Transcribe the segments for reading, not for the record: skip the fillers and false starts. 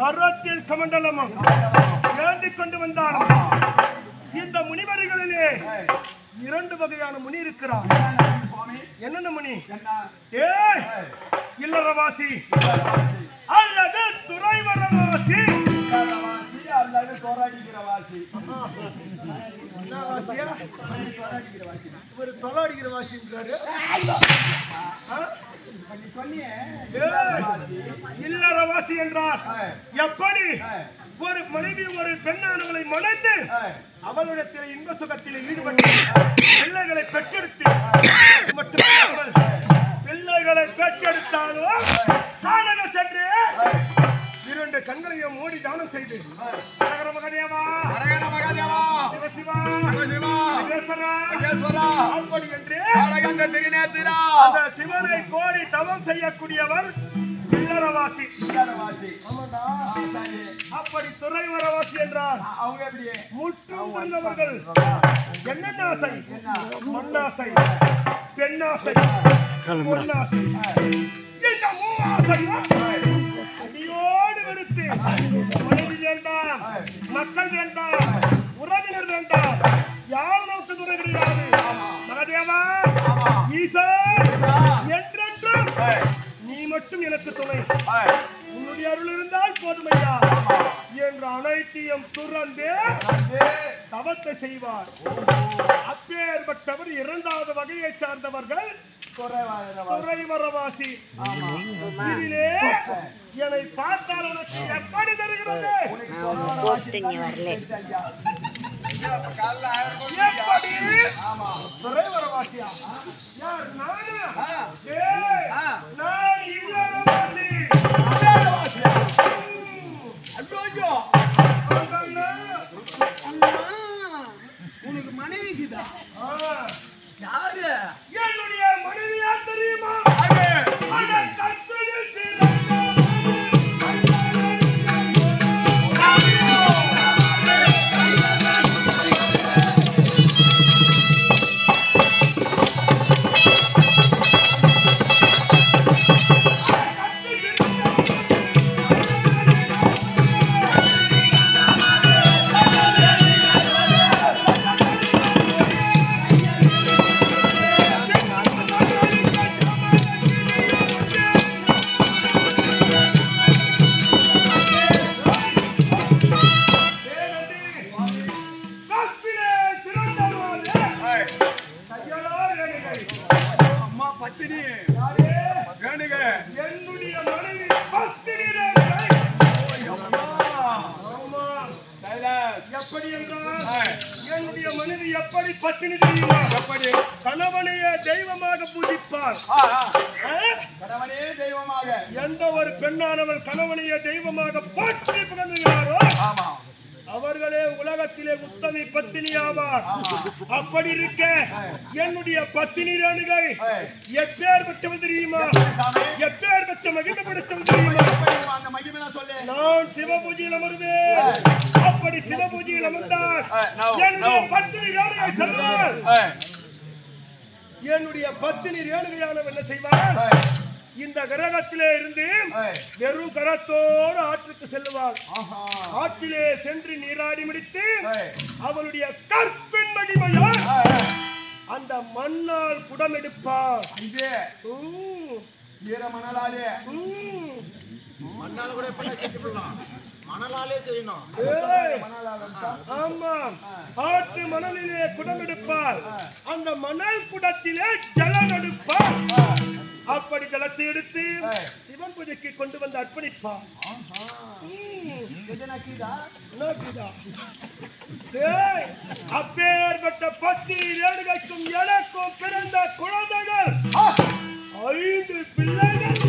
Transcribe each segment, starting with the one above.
கரத்தில் கமண்டலமும் ஏந்தி கொண்டு வந்தாலும் இந்த முனிவர்களிலே இரண்டு வகையான முனி இருக்கிறார். என்னென்ன முனி? இல்லறவாசி அல்லது துறைவரவாசி அல்லது தோராடிக்கிறவாசி. ஒரு தொலாடிக்கிற வாசின்றாரு. இல்லறவாசி என்றார் எப்படி ஒரு மனைவி ஒரு பெண்ணானவளை மணந்து அவளிடத்தில் இன்ப சுகத்தில் ஈடுபட்டு பிள்ளைகளை பெற்றெடுத்து மட்டும் பிள்ளைகளை பெற்றெடுத்தாலும் காணக சென்று இரண்டு கண்களையும் மூடி தானம் செய்து அப்படி என்று சிவனை கோரி தவம் செய்யக்கூடியவர் இல்லறவாசி. அப்படி துறைவரவாசி என்றார் அவங்க முற்றும் வந்தவர்கள் என்னென்ன ஆசை? மண்ணாசை, பெண்ணாசை, பொன்னாசை. இந்த மூவாசையும் அடியோடு வெறுத்து மனைவி வேண்டாம், மக்கள் வேண்டாம், உறவினர் வேண்டாம், யார் நோக்கு துறை கிடையாது. மகதேவா ஈசா என்றென்றும் நீ மட்டும் எனக்கு துணை, உன்னுடைய அருள் இருந்தால் போதுமையா என்று அனைத்தையும் துறந்து தவத்தை செய்வார். அப்பேற்பட்டவர் இரண்டாவது வகையை சார்ந்தவர்கள் துறைவரவாசி. இதிலே என்னை பார்த்தால் உனக்கு எப்படி தெரிகிறது? துறைவரவாசியா? யார்? நான் இல்லறவாசி. உனக்கு மனைவிக்குதா? யாரு? என்னுடைய மனைவியா தெரியுமா? என்னுடைய மனைவி பத்தினி. எப்படி என்றால் என்னுடைய மனைவி எப்படி பத்தினி தெரியுமா? எப்படி? கணவனையே தெய்வமாக பூஜிப்பார். கணவனையே தெய்வமாக எந்த ஒரு பெண்ணானவள் கணவனையே தெய்வமாக போற்றி புகழ்கிறாரோ அவர்களே உலகத்திலே உத்தமி பத்தினி ஆவார். அப்படி இருக்க என்னுடைய பத்தினி ரேணுகை எப்பேற்பட்டவள் தெரியுமா? எப்பேற்பட்ட மகிமைப்படுத்தவள் தெரியுமா? நான் சிவபூஜையில் அமர்வேன். அப்படி சிவபூஜையில் அமர்ந்தால் என்னுடைய பத்தினி ரேணுகை சொல்லுவார். என்னுடைய பத்தினி ரேணுகையானவள் என்ன செய்வார்? இந்த கிரகத்திலே இருந்து வெறும் கரத்தோடு ஆற்றுக்கு செல்லுவாள். ஆற்றிலே சென்று நீராடி முடித்து அவளுடைய கற்பின் மகிமையால் அந்த மண்ணால் குடம் எடுப்பார். மணலாலே மண்ணால் கூட மணலாலே செய்யணும். ஆமா, ஆற்று மணலிலே குடம் எடுப்பார். அந்த மணல் குடத்திலே ஜலம் எடுப்பார். அப்படி ஜலத்தை எடுத்து சிவன் பூஜைக்கு கொண்டு வந்து அர்ப்பணிப்பார். அப்பேற்பட்ட பத்தினி ரேணுகைக்கும் எனக்கும் பிறந்த குழந்தைகள் 5 பிள்ளைகள்.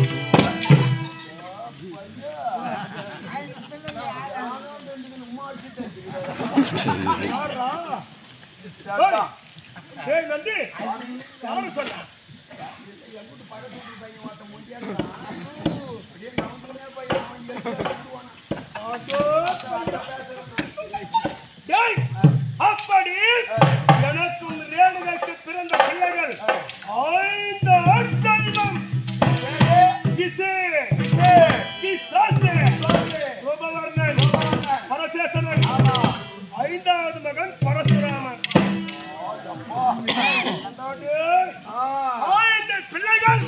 நன்றி யாரு சொல்ல அப்படி எனக்கும் ரேணுகைக்கு பிறந்த பிள்ளைகள் 5 அட்டங்கம். ஐந்தாவது மகன் பரசுராமன். ஆயிரத்தி பிள்ளைகள்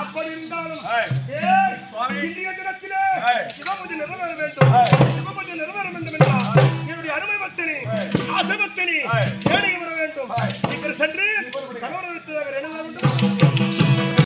அப்படி இருந்தாலும் இன்றைய தினத்திலே சிவபூஜை நிறைவேற வேண்டும்.